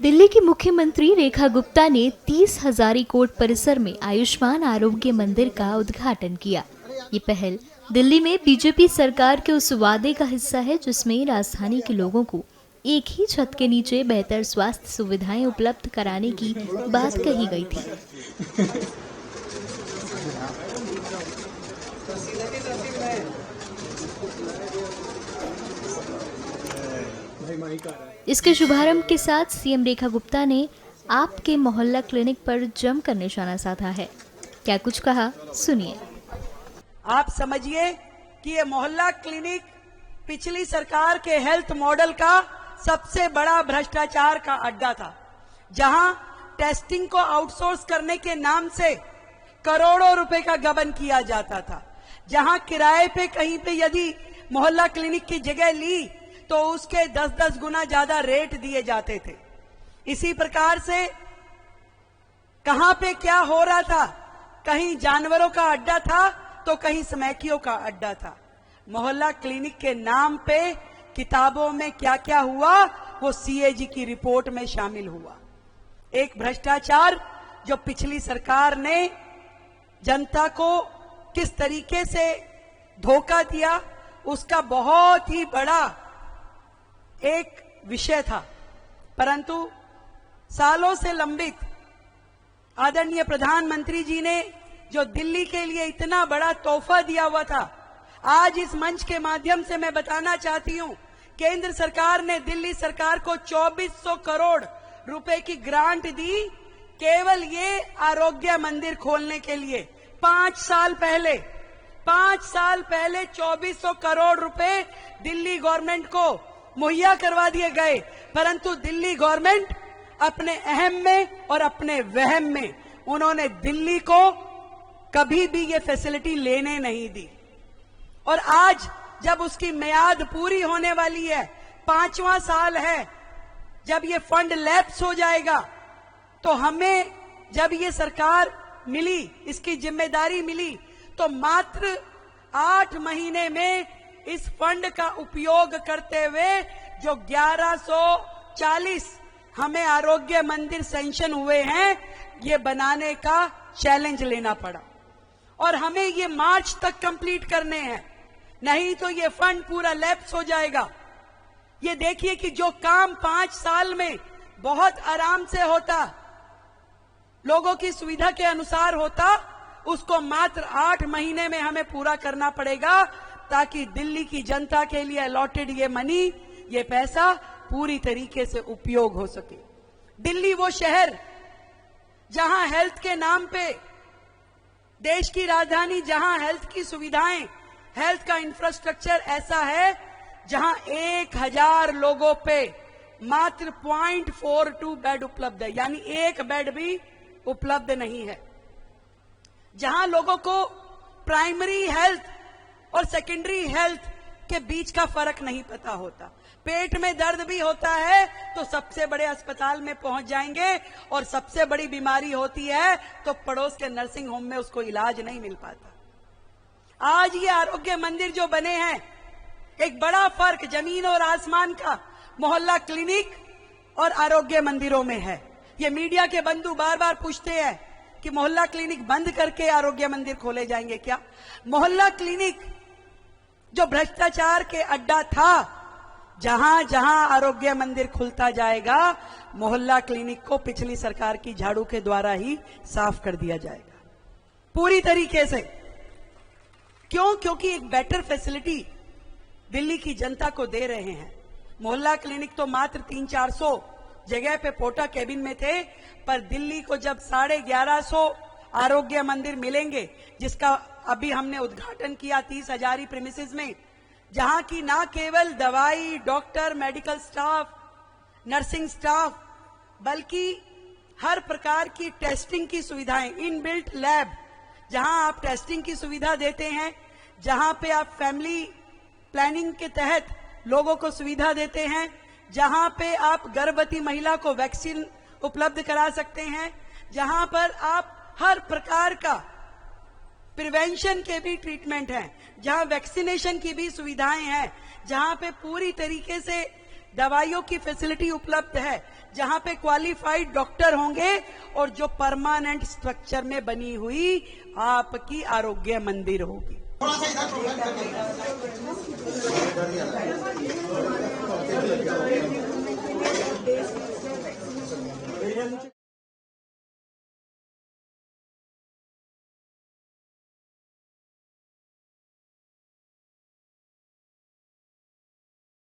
दिल्ली की मुख्यमंत्री रेखा गुप्ता ने 30 हजारी कोट परिसर में आयुष्मान आरोग्य मंदिर का उद्घाटन किया। ये पहल दिल्ली में बीजेपी सरकार के उस वादे का हिस्सा है जिसमें राजधानी के लोगों को एक ही छत के नीचे बेहतर स्वास्थ्य सुविधाएं उपलब्ध कराने की बात कही गई थी। इसके शुभारंभ के साथ सीएम रेखा गुप्ता ने आपके मोहल्ला क्लिनिक पर जमकर निशाना साधा है। क्या कुछ कहा, सुनिए। आप समझिए कि ये मोहल्ला क्लिनिक पिछली सरकार के हेल्थ मॉडल का सबसे बड़ा भ्रष्टाचार का अड्डा था, जहां टेस्टिंग को आउटसोर्स करने के नाम से करोड़ों रुपए का गबन किया जाता था, जहां किराए पे कहीं पे यदि मोहल्ला क्लिनिक की जगह ली तो उसके 10-10 गुना ज्यादा रेट दिए जाते थे। इसी प्रकार से कहां पे क्या हो रहा था, कहीं जानवरों का अड्डा था तो कहीं स्मैकियों का अड्डा था। मोहल्ला क्लिनिक के नाम पे किताबों में क्या क्या हुआ वो सीएजी की रिपोर्ट में शामिल हुआ। एक भ्रष्टाचार जो पिछली सरकार ने जनता को किस तरीके से धोखा दिया, उसका बहुत ही बड़ा एक विषय था। परंतु सालों से लंबित आदरणीय प्रधानमंत्री जी ने जो दिल्ली के लिए इतना बड़ा तोहफा दिया हुआ था, आज इस मंच के माध्यम से मैं बताना चाहती हूं, केंद्र सरकार ने दिल्ली सरकार को 2400 करोड़ रुपए की ग्रांट दी केवल ये आरोग्य मंदिर खोलने के लिए। 5 साल पहले 2400 करोड़ रुपए दिल्ली गवर्नमेंट को मुहैया करवा दिए गए, परंतु दिल्ली गवर्नमेंट अपने अहम में और अपने वहम में उन्होंने दिल्ली को कभी भी ये फैसिलिटी लेने नहीं दी। और आज जब उसकी मियाद पूरी होने वाली है, 5वां साल है, जब ये फंड लैप्स हो जाएगा तो हमें जब ये सरकार मिली, इसकी जिम्मेदारी मिली, तो मात्र 8 महीने में इस फंड का उपयोग करते हुए जो 1140 हमें आरोग्य मंदिर सैंक्शन हुए हैं, ये बनाने का चैलेंज लेना पड़ा और हमें ये मार्च तक कंप्लीट करने हैं, नहीं तो ये फंड पूरा लैप्स हो जाएगा। ये देखिए कि जो काम 5 साल में बहुत आराम से होता, लोगों की सुविधा के अनुसार होता, उसको मात्र 8 महीने में हमें पूरा करना पड़ेगा, ताकि दिल्ली की जनता के लिए अलॉटेड ये मनी, ये पैसा पूरी तरीके से उपयोग हो सके। दिल्ली वो शहर जहां हेल्थ के नाम पे, देश की राजधानी जहां हेल्थ की सुविधाएं, हेल्थ का इंफ्रास्ट्रक्चर ऐसा है जहां 1000 लोगों पे मात्र 0.42 बेड उपलब्ध है, यानी एक बेड भी उपलब्ध नहीं है। जहां लोगों को प्राइमरी हेल्थ और सेकेंडरी हेल्थ के बीच का फर्क नहीं पता होता, पेट में दर्द भी होता है तो सबसे बड़े अस्पताल में पहुंच जाएंगे, और सबसे बड़ी बीमारी होती है तो पड़ोस के नर्सिंग होम में उसको इलाज नहीं मिल पाता। आज ये आरोग्य मंदिर जो बने हैं, एक बड़ा फर्क जमीन और आसमान का मोहल्ला क्लिनिक और आरोग्य मंदिरों में है। ये मीडिया के बंधु बार बार पूछते हैं कि मोहल्ला क्लिनिक बंद करके आरोग्य मंदिर खोले जाएंगे क्या? मोहल्ला क्लिनिक जो भ्रष्टाचार के अड्डा था, जहां जहां आरोग्य मंदिर खुलता जाएगा, मोहल्ला क्लिनिक को पिछली सरकार की झाड़ू के द्वारा ही साफ कर दिया जाएगा पूरी तरीके से। क्यों? क्योंकि एक बेटर फैसिलिटी दिल्ली की जनता को दे रहे हैं। मोहल्ला क्लिनिक तो मात्र 300-400 जगह पे पोटा केबिन में थे, पर दिल्ली को जब 1150 आरोग्य मंदिर मिलेंगे, जिसका अभी हमने उद्घाटन किया 30 हजारी प्रीमिसेस में, जहां की ना केवल दवाई, doctor, medical staff, nursing staff, बल्कि हर प्रकार की टेस्टिंग की सुविधाएं, इनबिल्ट लैब, जहां आप टेस्टिंग की सुविधा देते हैं, जहां पे आप फैमिली प्लानिंग के तहत लोगों को सुविधा देते हैं, जहां पे आप गर्भवती महिला को वैक्सीन उपलब्ध करा सकते हैं, जहां पर आप हर प्रकार का प्रिवेंशन के भी ट्रीटमेंट हैं, जहां वैक्सीनेशन की भी सुविधाएं हैं, जहां पे पूरी तरीके से दवाइयों की फैसिलिटी उपलब्ध है, जहां पे क्वालिफाइड डॉक्टर होंगे और जो परमानेंट स्ट्रक्चर में बनी हुई आपकी आरोग्य मंदिर होगी। थोड़ा सा इधर